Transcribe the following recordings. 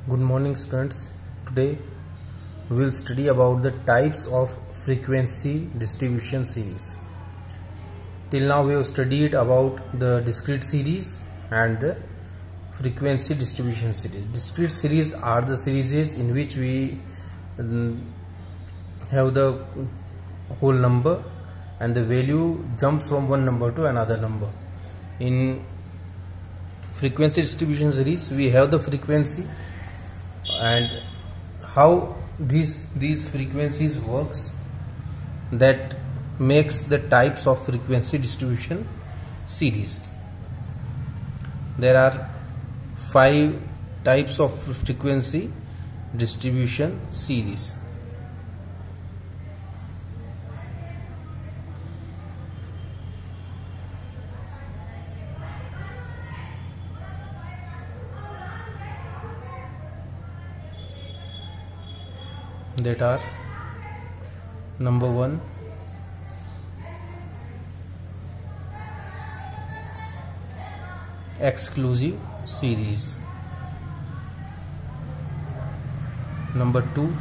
Good morning students. Today we will study about the types of frequency distribution series. Till now we have studied about the discrete series and the frequency distribution series. Discrete series are the series in which we have the whole number and the value jumps from one number to another number. In frequency distribution series we have the frequency and how these frequencies works, that makes the types of frequency distribution series. There are 5 types of frequency distribution series. That are: number 1, exclusive series; number 2,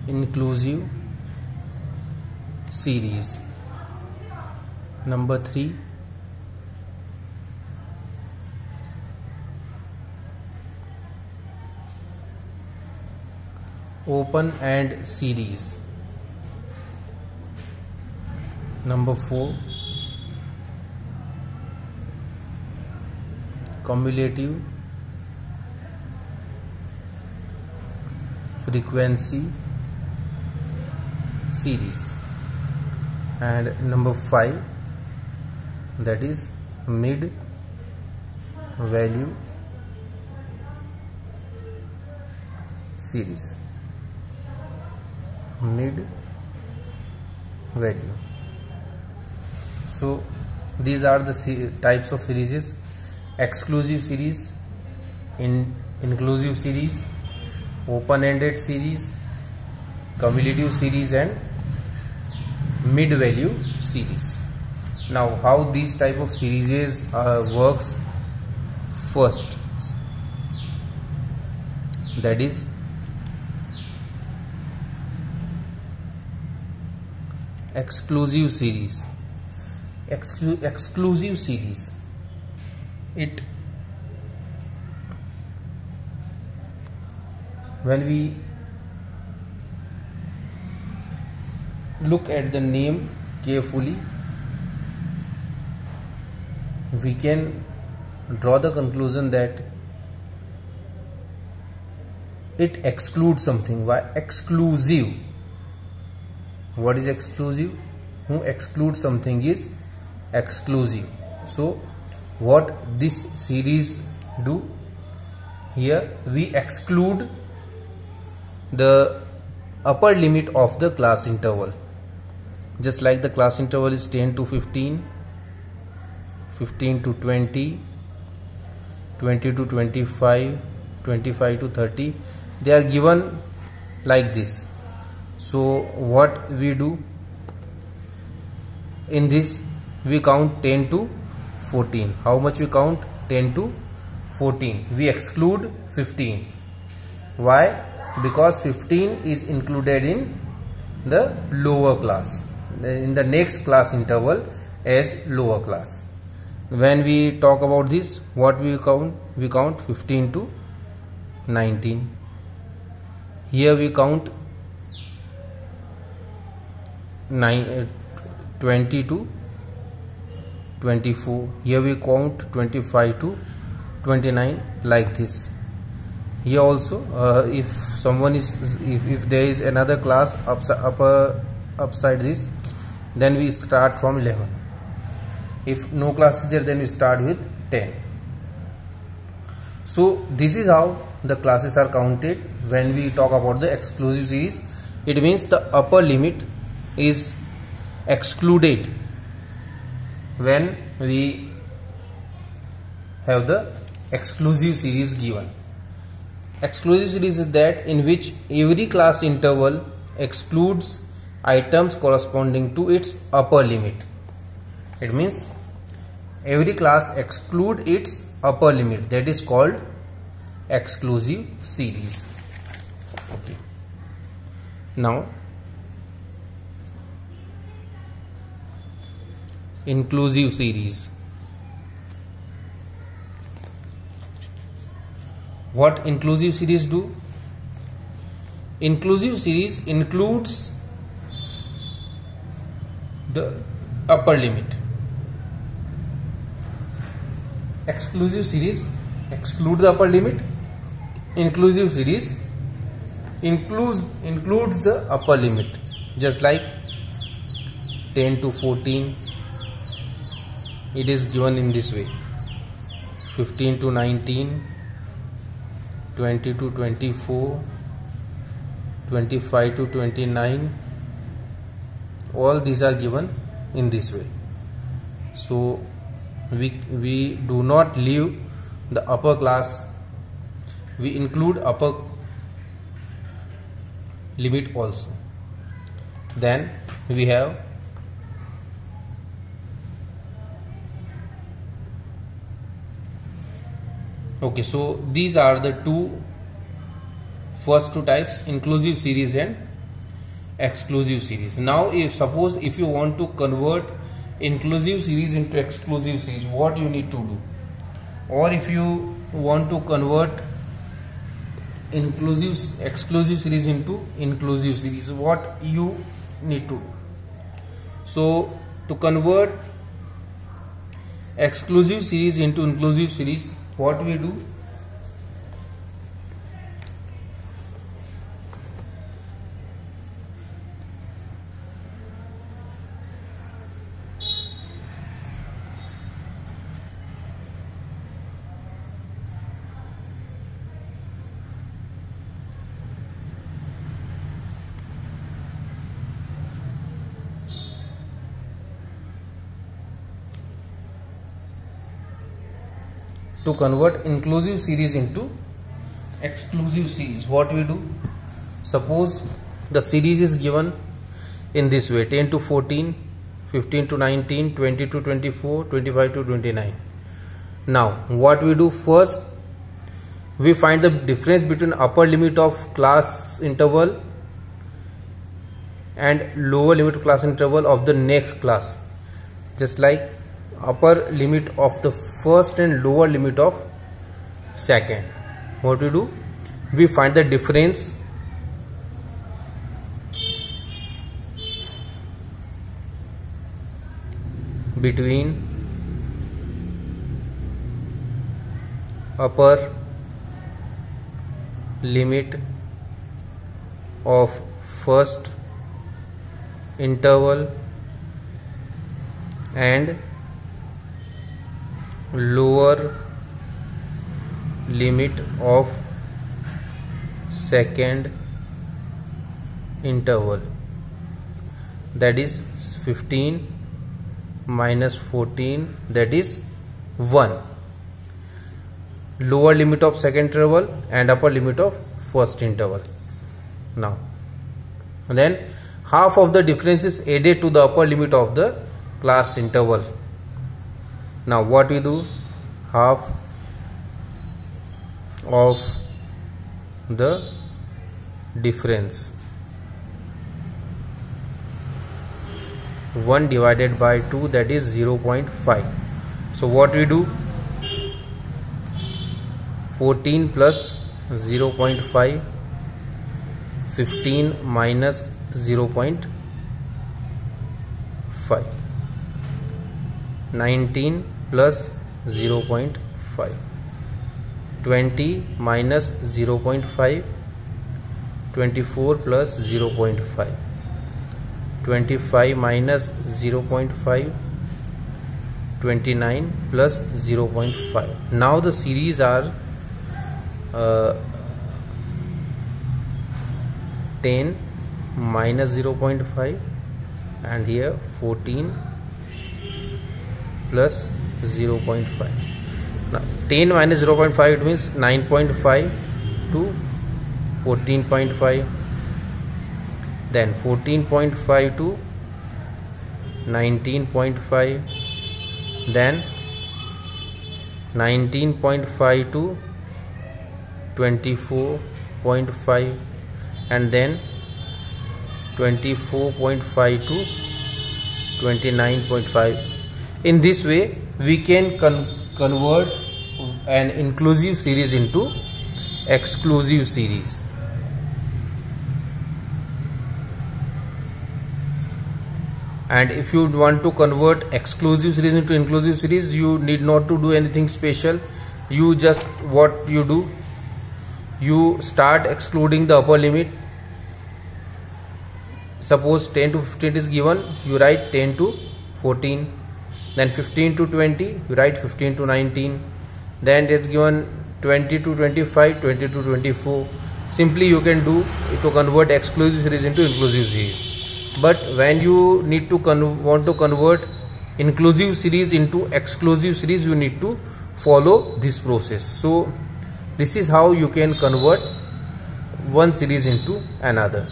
inclusive series; number 3, open end series; number 4, cumulative frequency series; and number 5, that is mid value series. Mid value. So these are the types of series: exclusive series, inclusive series, open-ended series, cumulative series, and mid value series. Now how these type of series works? First, that is exclusive series. Exclusive series, when we look at the name carefully, we can draw the conclusion that it excludes something. Why exclusive? What is exclusive? Who excludes something is exclusive. So what this series do? Here we exclude the upper limit of the class interval. Just like the class interval is 10 to 15, 15 to 20, 20 to 25, 25 to 30, they are given like this. So what we do in this, we count 10 to 14. How much we count? 10 to 14. We exclude 15. Why? Because 15 is included in the lower class, in the next class interval as lower class. When we talk about this, what we count? We count 15 to 19. Here we count 20 to 24. Here we count 25 to 29, like this. Here also, if someone is, if there is another class upside this, then we start from 11. If no class is there, then we start with 10. So this is how the classes are counted when we talk about the exclusive series. It means the upper limit is excluded when we have the exclusive series given. Exclusive series is that in which every class interval excludes items corresponding to its upper limit. It means every class exclude its upper limit, that is called exclusive series. Okay. Now inclusive series. What inclusive series do? Inclusive series includes the upper limit. Exclusive series exclude the upper limit. Inclusive series includes the upper limit, just like 10 to 14, it is given in this way. 15 to 19, 20 to 24, 25 to 29, all these are given in this way. So we do not leave the upper class, we include upper limit also. Then we have okay, so these are the first two types, inclusive series and exclusive series. Now if you want to convert inclusive series into exclusive series, what you need to do? Or if you want to convert exclusive series into inclusive series, what you need to do? So to convert exclusive series into inclusive series, what we do? To convert inclusive series into exclusive series, what we do? Suppose the series is given in this way: 10 to 14, 15 to 19, 20 to 24, 25 to 29. Now what we do? First we find the difference between upper limit of class interval and lower limit of class interval of the next class, just like upper limit of the first and lower limit of second. What we do? We find the difference between upper limit of first interval and lower limit of second interval, that is 15 minus 14, that is 1. Lower limit of second interval and upper limit of first interval. Now then half of the difference is added to the upper limit of the class interval. Now what we do? Half of the difference, 1 divided by 2, that is 0.5. So what we do? 14 plus 0.5, 15 minus 0.5, 19 plus 0.5, 20 minus 0.5, 24 plus 0.5, 25 minus 0.5, 29 plus 0.5. Now the series are 10 minus 0.5 and here 14 plus 0.5. Now 10 minus 0.5, it means 9.5 to 14.5, then 14.5 to 19.5, then 19.5 to 24.5, and then 24.5 to 29.5. In this way we can convert an inclusive series into exclusive series. And if you want to convert exclusive series into inclusive series, you need not to do anything special. You just, what you do, you start excluding the upper limit. Suppose 10 to 15 is given, you write 10 to 14. Then 15 to 20, you write 15 to 19. Then it is given 20 to 25, 20 to 24. Simply you can do to convert exclusive series into inclusive series. But when you need to want to convert inclusive series into exclusive series, you need to follow this process. So this is how you can convert one series into another.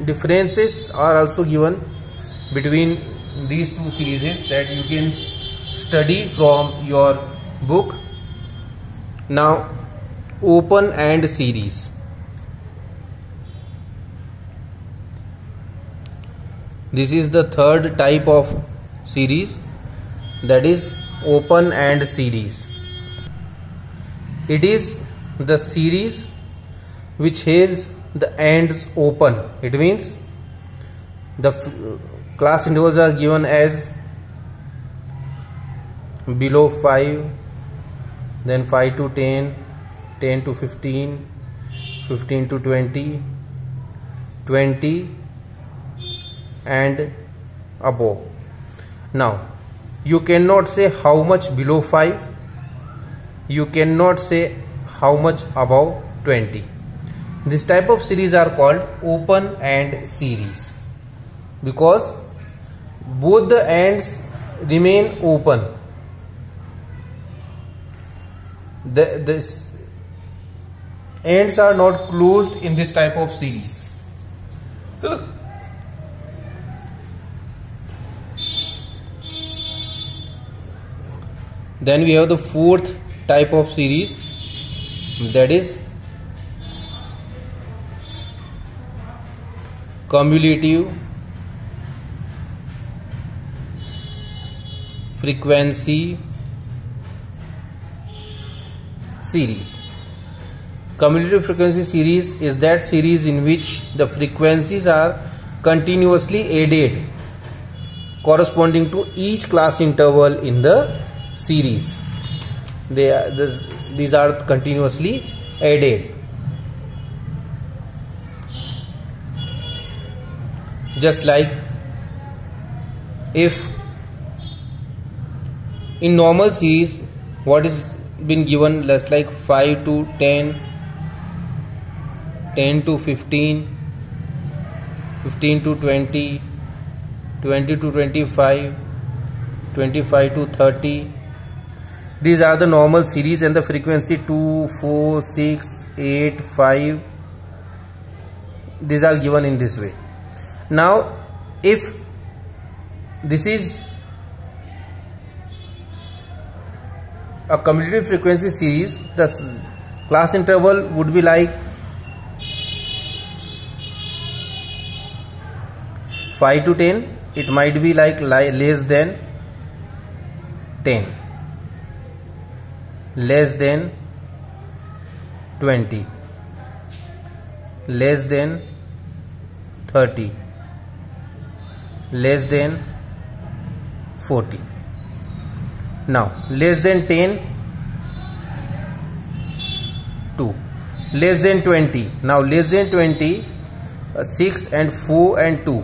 Differences are also given between these two series that you can study from your book. Now, open AND series. This is the third type of series, that is open AND series. It is the series which has the ANDs open. It means the class intervals are given as below 5, then 5 to 10, 10 to 15, 15 to 20, 20 and above. Now you cannot say how much below 5, you cannot say how much above 20. This type of series are called open AND series because both the ANDs remain open. The ANDs are not closed in this type of series. Then we have the fourth type of series, that is cumulative frequency series. Cumulative frequency series is that series in which the frequencies are continuously added corresponding to each class interval in the series. These are continuously added. Just like if in normal series what is been given, less like 5 to 10, 10 to 15, 15 to 20, 20 to 25, 25 to 30. These are the normal series and the frequency 2, 4, 6, 8, 5. These are given in this way. Now if this is a cumulative frequency series, the class interval would be like 5 to 10. It might be like less than 10, less than 20, less than 30, less than 40. Now less than 10, 2, less than 20. Now less than 20, 6 and 4 and 2,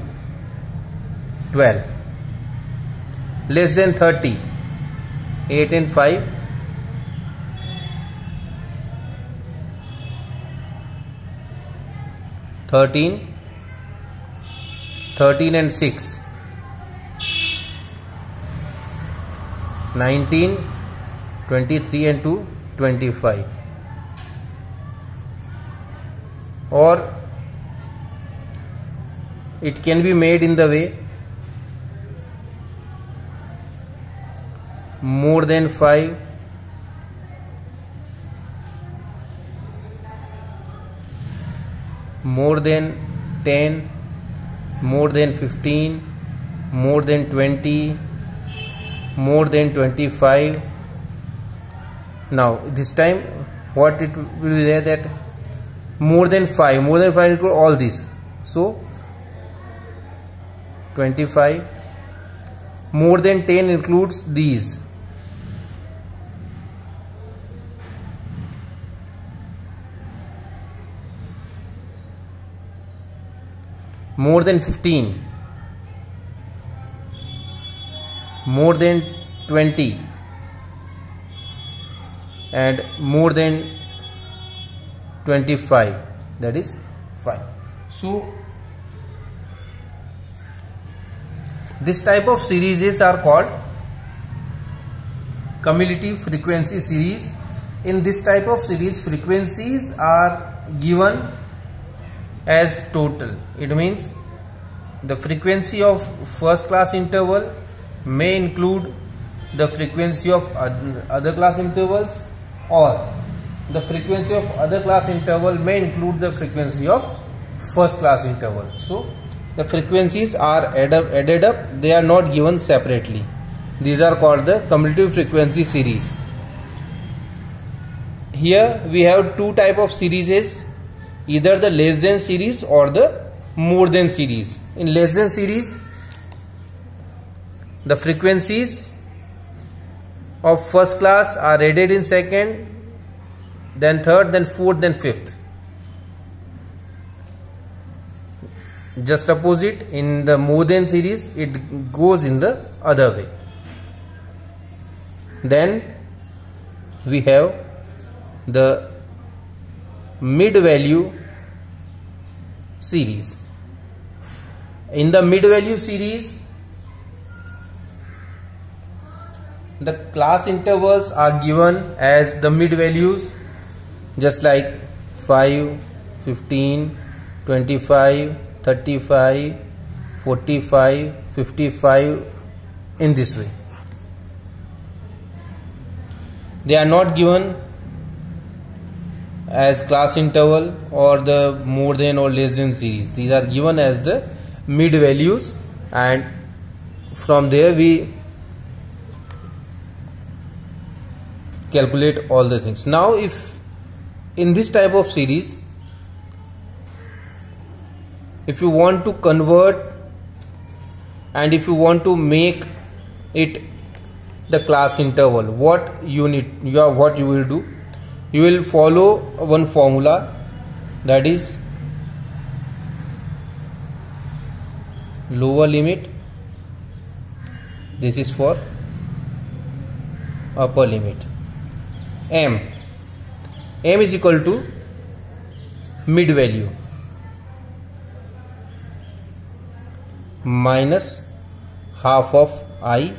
12. Less than 30, 8 and 5, 13, 13 and 6, 19, 23 and 2, 25. Or it can be made in the way more than 5, more than 10, more than 15, more than 20, more than 25. Now this time what it will be there, that more than 5 include all this. So 25. More than 10 includes these. More than 15, more than 20, and more than 25, that is 5. So this type of series are called cumulative frequency series. In this type of series, frequencies are given as total. It means the frequency of first class interval may include the frequency of other class intervals, or the frequency of other class interval may include the frequency of first class interval. So the frequencies are added up, they are not given separately. These are called the cumulative frequency series. Here we have two type of series, either the less than series or the more than series. In less than series, the frequencies of first class are added in second, then third, then fourth, then fifth. Just opposite, in the more than series, it goes in the other way. Then we have the mid value series. In the mid value series, the class intervals are given as the mid values, just like 5, 15, 25, 35, 45, 55, in this way. They are not given as class interval or the more than or less than series. These are given as the mid values, and from there we calculate all the things. Now if in this type of series, if you want to convert and if you want to make it the class interval, what you will do, you will follow one formula, that is lower limit, this is for upper limit. M is equal to mid value minus half of I,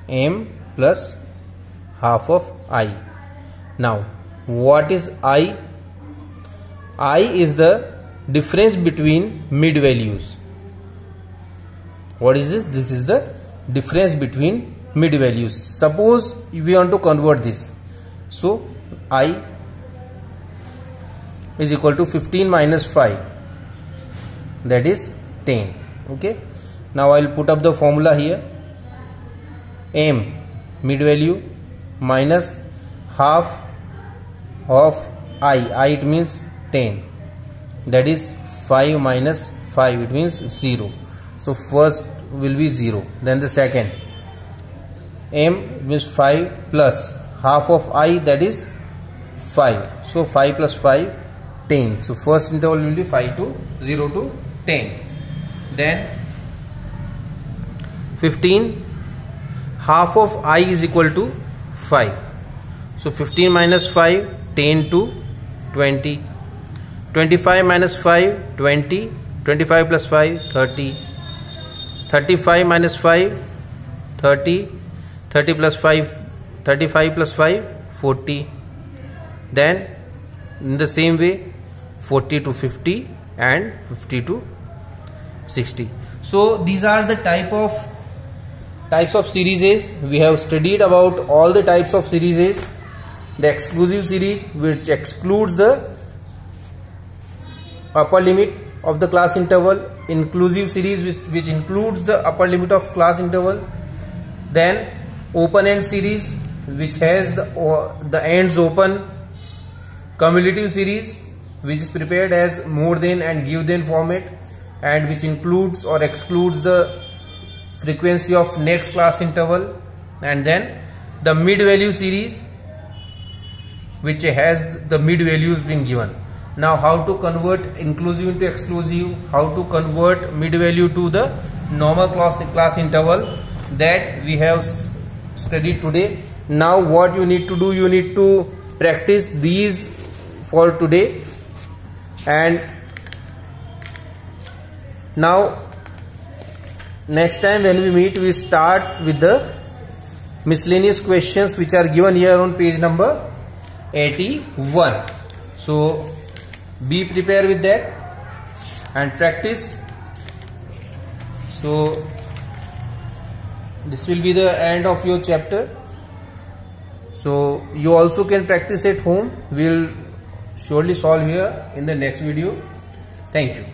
M plus half of I. Now what is I? I is the difference between mid values. What is this? This is the difference between mid values. Suppose we want to convert this. So I is equal to 15 minus 5, that is 10. Okay. Now I will put up the formula here. M, mid value, minus half of I it means 10, that is 5 minus 5, it means 0. So first will be 0, then the second. M means 5 plus half of I, that is 5. So 5 plus 5, 10. So first interval will be 0 to 10. Then 15, half of I is equal to 5. So 15 minus 5, 10 to 20. 25 minus 5, 20. 25 plus 5, 30. 35 minus 5, 30. 30 plus 5, 35 plus 5, 40. Then in the same way, 40 to 50 and 50 to 60. So these are the type of Types of series. We have studied about all the types of series. The exclusive series, which excludes the upper limit of the class interval. Inclusive series, which includes the upper limit of class interval. Then open-end series, which has the ends open. Cumulative series, which is prepared as more than and give than format, and which includes or excludes the frequency of next class interval. And then the mid value series, which has the mid values being given. Now how to convert inclusive into exclusive, how to convert mid value to the normal class interval, that we have studied today. Now what you need to do, you need to practice these for today. And now next time when we meet, we start with the miscellaneous questions which are given here on page number 81. So be prepared with that and practice. So this will be the end of your chapter. So you also can practice at home. We will surely solve here in the next video. Thank you.